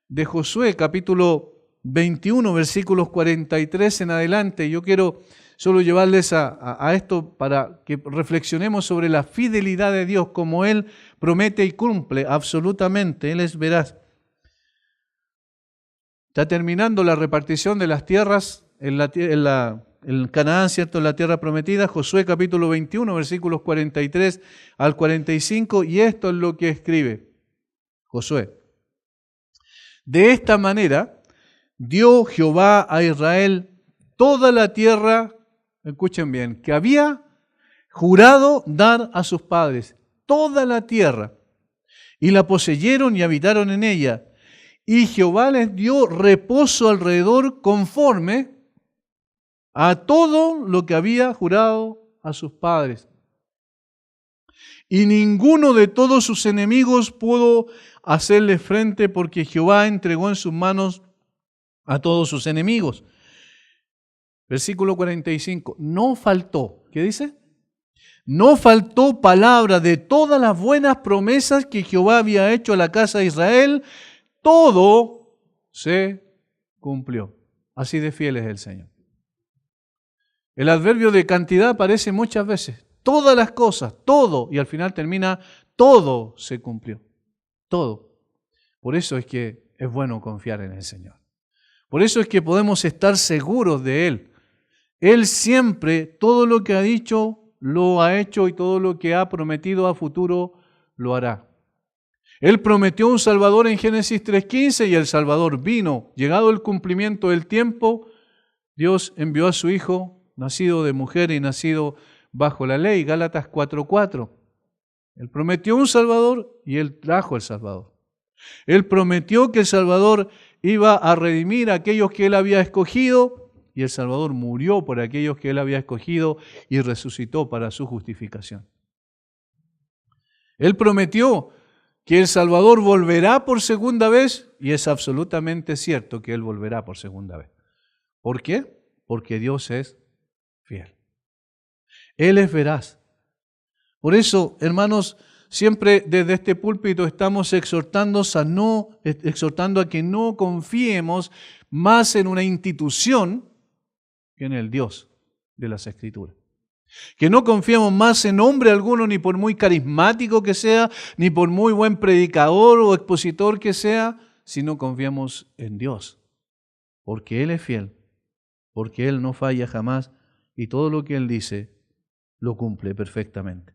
de Josué, capítulo 21, versículos 43 en adelante. Yo quiero solo llevarles a esto para que reflexionemos sobre la fidelidad de Dios, como Él promete y cumple absolutamente. Él es veraz. Está terminando la repartición de las tierras en Canaán, ¿cierto? En la tierra prometida. Josué capítulo 21, versículos 43 al 45. Y esto es lo que escribe Josué. De esta manera dio Jehová a Israel toda la tierra, escuchen bien, que había jurado dar a sus padres. Toda la tierra. Y la poseyeron y habitaron en ella. Y Jehová les dio reposo alrededor conforme a todo lo que había jurado a sus padres. Y ninguno de todos sus enemigos pudo hacerle frente, porque Jehová entregó en sus manos a todos sus enemigos. Versículo 45. No faltó, ¿qué dice? No faltó palabra de todas las buenas promesas que Jehová había hecho a la casa de Israel. Todo se cumplió. Así de fiel es el Señor. El adverbio de cantidad aparece muchas veces. Todas las cosas, todo, y al final termina, todo se cumplió. Todo. Por eso es que es bueno confiar en el Señor. Por eso es que podemos estar seguros de Él. Él siempre, todo lo que ha dicho, lo ha hecho, y todo lo que ha prometido a futuro, lo hará. Él prometió un Salvador en Génesis 3:15 y el Salvador vino. Llegado el cumplimiento del tiempo, Dios envió a su Hijo, nacido de mujer y nacido bajo la ley, Gálatas 4:4. Él prometió un Salvador y Él trajo el Salvador. Él prometió que el Salvador iba a redimir a aquellos que Él había escogido, y el Salvador murió por aquellos que Él había escogido y resucitó para su justificación. Él prometió que el Salvador volverá por segunda vez, y es absolutamente cierto que Él volverá por segunda vez. ¿Por qué? Porque Dios es fiel. Él es veraz. Por eso, hermanos, siempre desde este púlpito estamos exhortando a que no confiemos más en una institución que en el Dios de las Escrituras. Que no confiemos más en hombre alguno, ni por muy carismático que sea, ni por muy buen predicador o expositor que sea, sino confiamos en Dios. Porque Él es fiel, porque Él no falla jamás, y todo lo que Él dice lo cumple perfectamente.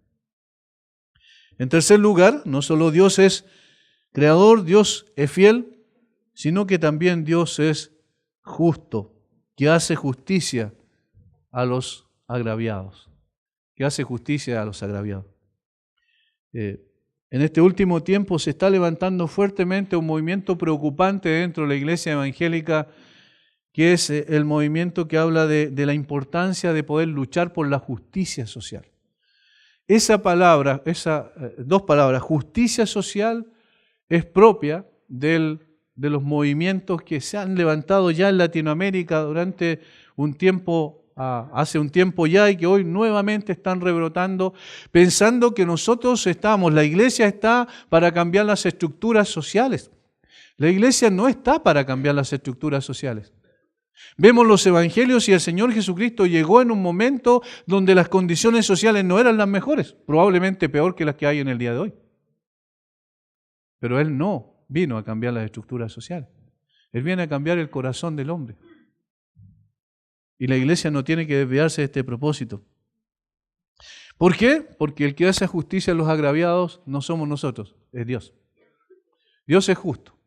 En tercer lugar, no solo Dios es creador, Dios es fiel, sino que también Dios es justo, que hace justicia a los agraviados. Que hace justicia a los agraviados. En este último tiempo se está levantando fuertemente un movimiento preocupante dentro de la iglesia evangélica, que es el movimiento que habla de la importancia de poder luchar por la justicia social. Esa palabra, dos palabras, justicia social, es propia de los movimientos que se han levantado ya en Latinoamérica durante un tiempo, hace un tiempo ya, y que hoy nuevamente están rebrotando, pensando que la iglesia está para cambiar las estructuras sociales. La iglesia no está para cambiar las estructuras sociales. Vemos los evangelios y el Señor Jesucristo llegó en un momento donde las condiciones sociales no eran las mejores, probablemente peor que las que hay en el día de hoy. Pero Él no vino a cambiar las estructuras sociales. Él viene a cambiar el corazón del hombre. Y la iglesia no tiene que desviarse de este propósito. ¿Por qué? Porque el que hace justicia a los agraviados no somos nosotros, es Dios. Dios es justo.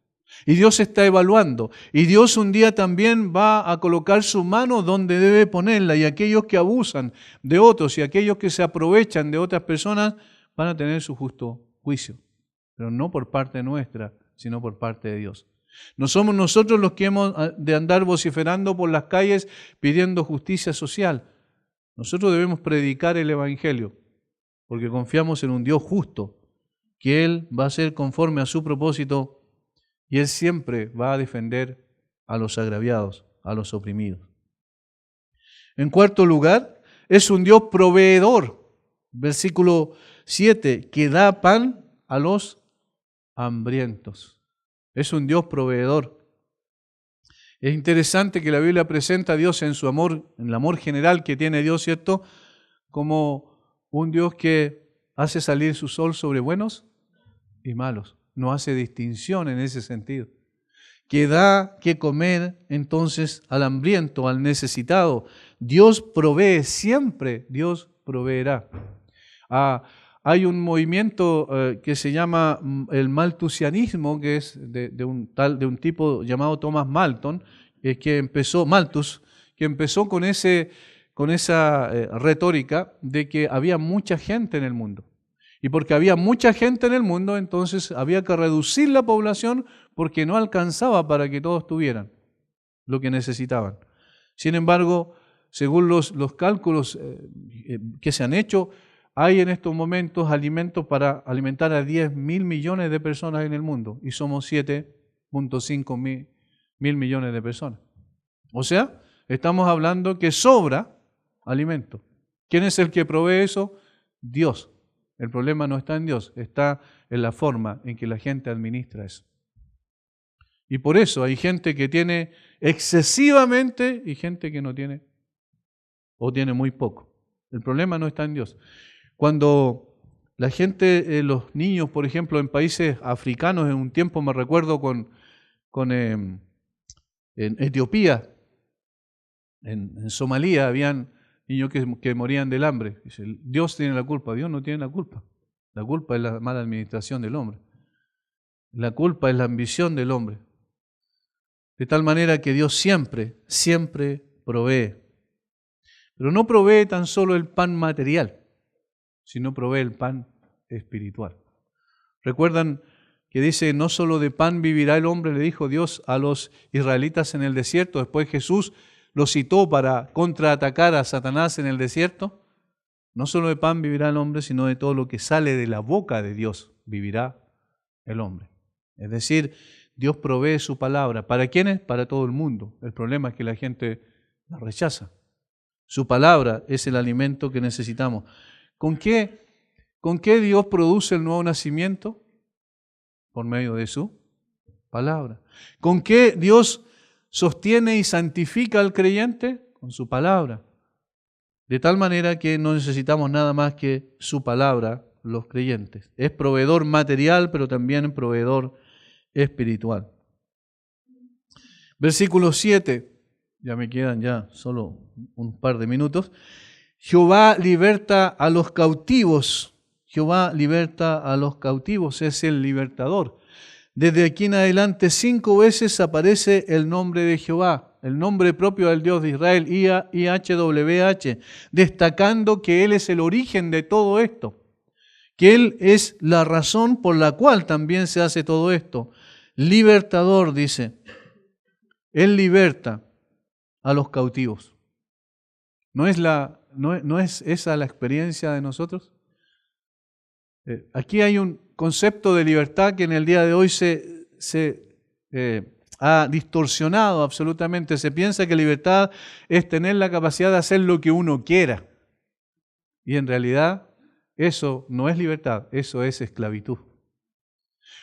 Y Dios está evaluando. Y Dios un día también va a colocar su mano donde debe ponerla. Y aquellos que abusan de otros y aquellos que se aprovechan de otras personas van a tener su justo juicio. Pero no por parte nuestra, sino por parte de Dios. No somos nosotros los que hemos de andar vociferando por las calles pidiendo justicia social. Nosotros debemos predicar el Evangelio, porque confiamos en un Dios justo que Él va a hacer conforme a su propósito y Él siempre va a defender a los agraviados, a los oprimidos. En cuarto lugar, es un Dios proveedor. Versículo 7, que da pan a los hambrientos. Es un Dios proveedor. Es interesante que la Biblia presenta a Dios en su amor, en el amor general que tiene Dios, ¿cierto? Como un Dios que hace salir su sol sobre buenos y malos. No hace distinción en ese sentido. Que da que comer entonces al hambriento, al necesitado. Dios provee siempre, Dios proveerá. Hay un movimiento que se llama el malthusianismo, que es de un tipo llamado Thomas Malthus, que empezó con esa retórica de que había mucha gente en el mundo. Y porque había mucha gente en el mundo, entonces había que reducir la población porque no alcanzaba para que todos tuvieran lo que necesitaban. Sin embargo, según los cálculos que se han hecho, hay en estos momentos alimentos para alimentar a 10.000 millones de personas en el mundo y somos 7.5 mil millones de personas. O sea, estamos hablando que sobra alimento. ¿Quién es el que provee eso? Dios. El problema no está en Dios, está en la forma en que la gente administra eso. Y por eso hay gente que tiene excesivamente y gente que no tiene o tiene muy poco. El problema no está en Dios. Cuando la gente, los niños, por ejemplo, en países africanos, en un tiempo me recuerdo en Etiopía, en Somalia, habían niños que morían del hambre. Dice, Dios tiene la culpa. Dios no tiene la culpa. La culpa es la mala administración del hombre. La culpa es la ambición del hombre. De tal manera que Dios siempre, siempre provee. Pero no provee tan solo el pan material, sino provee el pan espiritual. ¿Recuerdan que dice, no solo de pan vivirá el hombre, le dijo Dios a los israelitas en el desierto? Después Jesús lo citó para contraatacar a Satanás en el desierto. No solo de pan vivirá el hombre, sino de todo lo que sale de la boca de Dios vivirá el hombre. Es decir, Dios provee su palabra. ¿Para quiénes? Para todo el mundo. El problema es que la gente la rechaza. Su palabra es el alimento que necesitamos. ¿Con qué Dios produce el nuevo nacimiento? Por medio de su palabra. ¿Con qué Dios sostiene y santifica al creyente? Con su palabra. De tal manera que no necesitamos nada más que su palabra, los creyentes. Es proveedor material, pero también proveedor espiritual. Versículo 7. Ya me quedan solo un par de minutos. Jehová liberta a los cautivos. Jehová liberta a los cautivos, es el libertador. Desde aquí en adelante 5 veces aparece el nombre de Jehová, el nombre propio del Dios de Israel, IHWH, destacando que Él es el origen de todo esto, que Él es la razón por la cual también se hace todo esto. Libertador, dice. Él liberta a los cautivos. ¿No es esa la experiencia de nosotros? Aquí hay un concepto de libertad que en el día de hoy se ha distorsionado absolutamente. Se piensa que libertad es tener la capacidad de hacer lo que uno quiera. Y en realidad eso no es libertad, eso es esclavitud.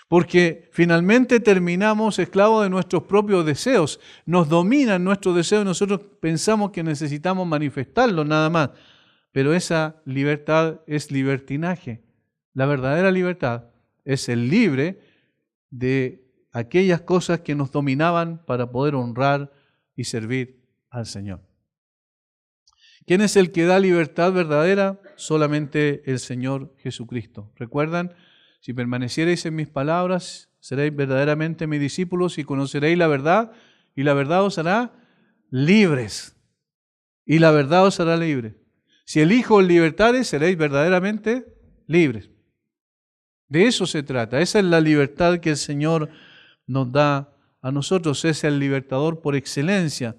Porque finalmente terminamos esclavos de nuestros propios deseos. Nos dominan nuestros deseos y nosotros pensamos que necesitamos manifestarlos nada más. Pero esa libertad es libertinaje. La verdadera libertad es el libre de aquellas cosas que nos dominaban para poder honrar y servir al Señor. ¿Quién es el que da libertad verdadera? Solamente el Señor Jesucristo. ¿Recuerdan? Si permaneciereis en mis palabras, seréis verdaderamente mis discípulos y conoceréis la verdad, y la verdad os hará libres. Y la verdad os hará libres. Si el Hijo os libertare, seréis verdaderamente libres. De eso se trata. Esa es la libertad que el Señor nos da a nosotros. Es el libertador por excelencia.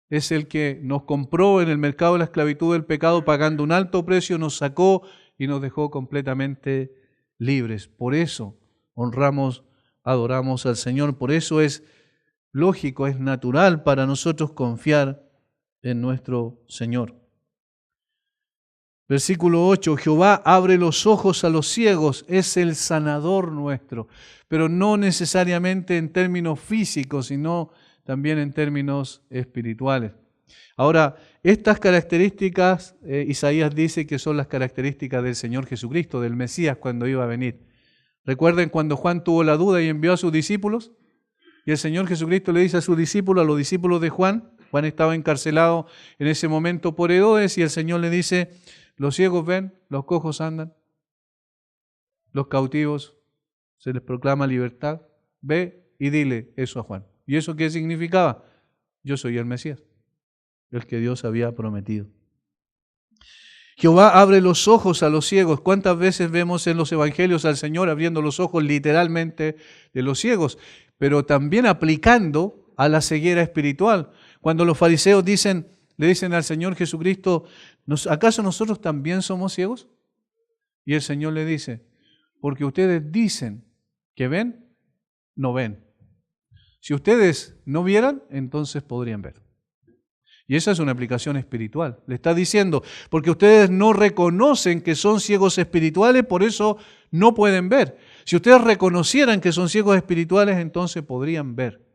Es el que nos compró en el mercado de la esclavitud del pecado pagando un alto precio, nos sacó y nos dejó completamente libres. Por eso honramos, adoramos al Señor. Por eso es lógico, es natural para nosotros confiar en nuestro Señor. Versículo 8, Jehová abre los ojos a los ciegos, es el sanador nuestro, pero no necesariamente en términos físicos, sino también en términos espirituales. Ahora, estas características, Isaías dice que son las características del Señor Jesucristo, del Mesías cuando iba a venir. Recuerden cuando Juan tuvo la duda y envió a sus discípulos, y el Señor Jesucristo le dice a sus discípulos, a los discípulos de Juan estaba encarcelado en ese momento por Herodes, y el Señor le dice, los ciegos ven, los cojos andan, los cautivos se les proclama libertad, ve y dile eso a Juan. ¿Y eso qué significaba? Yo soy el Mesías, el que Dios había prometido. Jehová abre los ojos a los ciegos. ¿Cuántas veces vemos en los evangelios al Señor abriendo los ojos literalmente de los ciegos? Pero también aplicando a la ceguera espiritual. Cuando los fariseos le dicen al Señor Jesucristo, ¿acaso nosotros también somos ciegos? Y el Señor le dice, porque ustedes dicen que ven, no ven. Si ustedes no vieran, entonces podrían ver. Y esa es una aplicación espiritual. Le está diciendo, porque ustedes no reconocen que son ciegos espirituales, por eso no pueden ver. Si ustedes reconocieran que son ciegos espirituales, entonces podrían ver.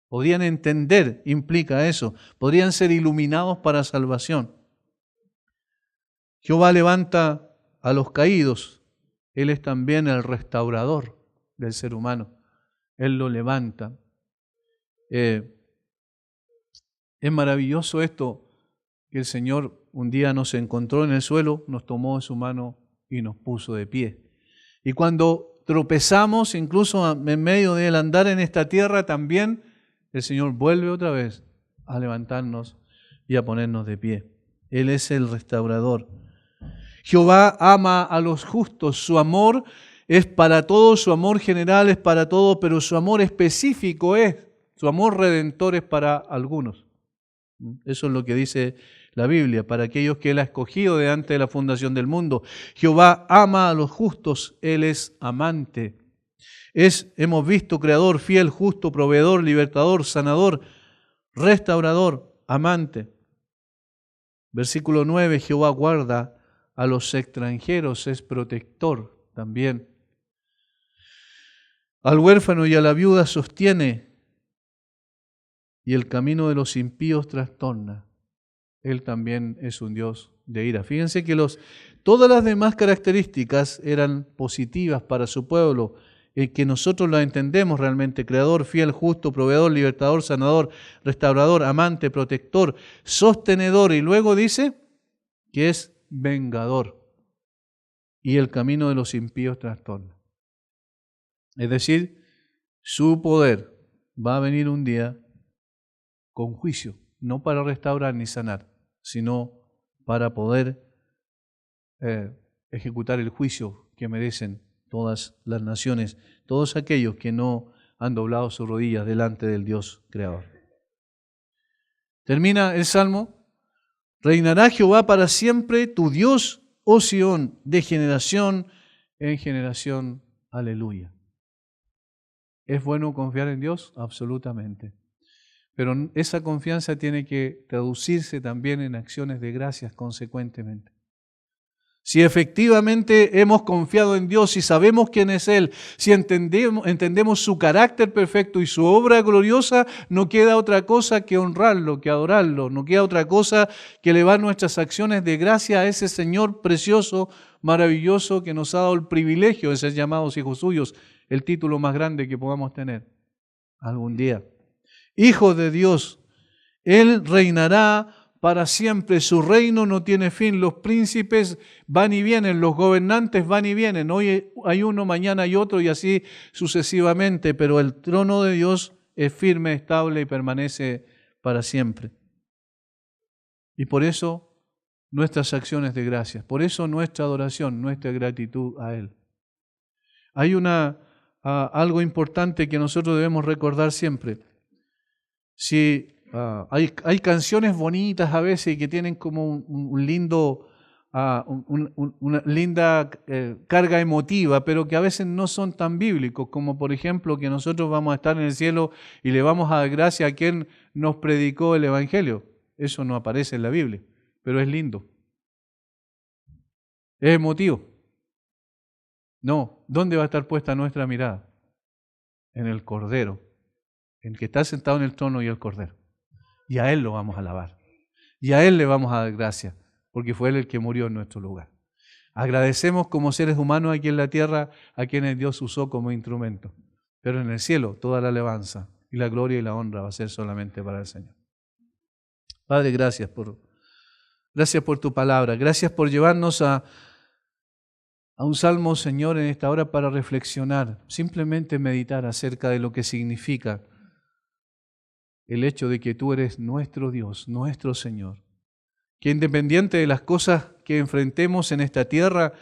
Podrían entender, implica eso. Podrían ser iluminados para salvación. Jehová levanta a los caídos. Él es también el restaurador del ser humano. Él lo levanta. Es maravilloso esto, que el Señor un día nos encontró en el suelo, nos tomó de su mano y nos puso de pie. Y cuando tropezamos, incluso en medio del andar en esta tierra, también el Señor vuelve otra vez a levantarnos y a ponernos de pie. Él es el restaurador. Jehová ama a los justos. Su amor es para todos, su amor general es para todos, pero su amor específico su amor redentor es para algunos. Eso es lo que dice la Biblia, para aquellos que Él ha escogido de antes de la fundación del mundo. Jehová ama a los justos, Él es amante. Hemos visto, creador, fiel, justo, proveedor, libertador, sanador, restaurador, amante. Versículo 9, Jehová guarda a los extranjeros, es protector también. Al huérfano y a la viuda sostiene, y el camino de los impíos trastorna. Él también es un Dios de ira. Fíjense que todas las demás características eran positivas para su pueblo, que nosotros las entendemos realmente: creador, fiel, justo, proveedor, libertador, sanador, restaurador, amante, protector, sostenedor, y luego dice que es vengador, y el camino de los impíos trastorna. Es decir, su poder va a venir un día con juicio, no para restaurar ni sanar, sino para poder ejecutar el juicio que merecen todas las naciones, todos aquellos que no han doblado sus rodillas delante del Dios creador. Termina el Salmo: reinará Jehová para siempre, tu Dios, oh Sión, de generación en generación. Aleluya. ¿Es bueno confiar en Dios? Absolutamente. Pero esa confianza tiene que traducirse también en acciones de gracias consecuentemente. Si efectivamente hemos confiado en Dios, si sabemos quién es Él, si entendemos su carácter perfecto y su obra gloriosa, no queda otra cosa que honrarlo, que adorarlo. No queda otra cosa que elevar nuestras acciones de gracia a ese Señor precioso, maravilloso, que nos ha dado el privilegio de ser llamados hijos suyos, el título más grande que podamos tener algún día. Hijo de Dios, Él reinará para siempre. Su reino no tiene fin. Los príncipes van y vienen, los gobernantes van y vienen. Hoy hay uno, mañana hay otro, y así sucesivamente. Pero el trono de Dios es firme, estable y permanece para siempre. Y por eso nuestras acciones de gracias, por eso nuestra adoración, nuestra gratitud a Él. Hay algo importante que nosotros debemos recordar siempre. Si hay canciones bonitas a veces que tienen como un lindo una linda carga emotiva, pero que a veces no son tan bíblicos, como por ejemplo que nosotros vamos a estar en el cielo y le vamos a dar gracia a quien nos predicó el Evangelio. Eso no aparece en la Biblia, pero es lindo. ¿Es emotivo? No. ¿Dónde va a estar puesta nuestra mirada? En el Cordero, en que está sentado en el trono y el Cordero. Y a Él lo vamos a alabar. Y a Él le vamos a dar gracias, porque fue Él el que murió en nuestro lugar. Agradecemos como seres humanos aquí en la tierra a quienes Dios usó como instrumento. Pero en el cielo toda la alabanza y la gloria y la honra va a ser solamente para el Señor. Padre, gracias por tu palabra. Gracias por llevarnos a un salmo, Señor, en esta hora para reflexionar, simplemente meditar acerca de lo que significa el hecho de que tú eres nuestro Dios, nuestro Señor. Que independiente de las cosas que enfrentemos en esta tierra,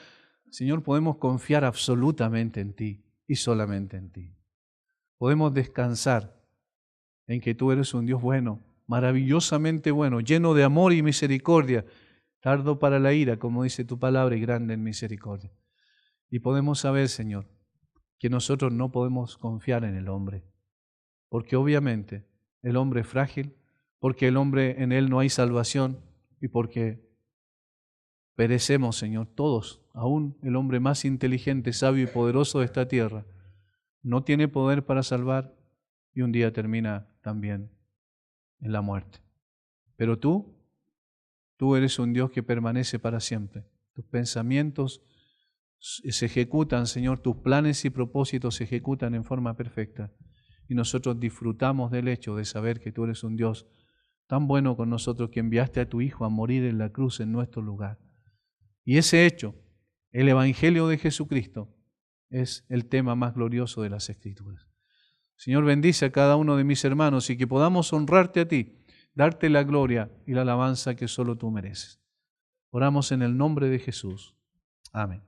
Señor, podemos confiar absolutamente en ti y solamente en ti. Podemos descansar en que tú eres un Dios bueno, maravillosamente bueno, lleno de amor y misericordia, tardo para la ira, como dice tu palabra, y grande en misericordia. Y podemos saber, Señor, que nosotros no podemos confiar en el hombre, porque obviamente el hombre es frágil, porque el hombre en él no hay salvación y porque perecemos, Señor, todos, aún el hombre más inteligente, sabio y poderoso de esta tierra, no tiene poder para salvar y un día termina también en la muerte. Pero tú eres un Dios que permanece para siempre. Tus pensamientos se ejecutan, Señor, tus planes y propósitos se ejecutan en forma perfecta. Y nosotros disfrutamos del hecho de saber que tú eres un Dios tan bueno con nosotros que enviaste a tu Hijo a morir en la cruz en nuestro lugar. Y ese hecho, el Evangelio de Jesucristo, es el tema más glorioso de las Escrituras. Señor, bendice a cada uno de mis hermanos y que podamos honrarte a ti, darte la gloria y la alabanza que solo tú mereces. Oramos en el nombre de Jesús. Amén.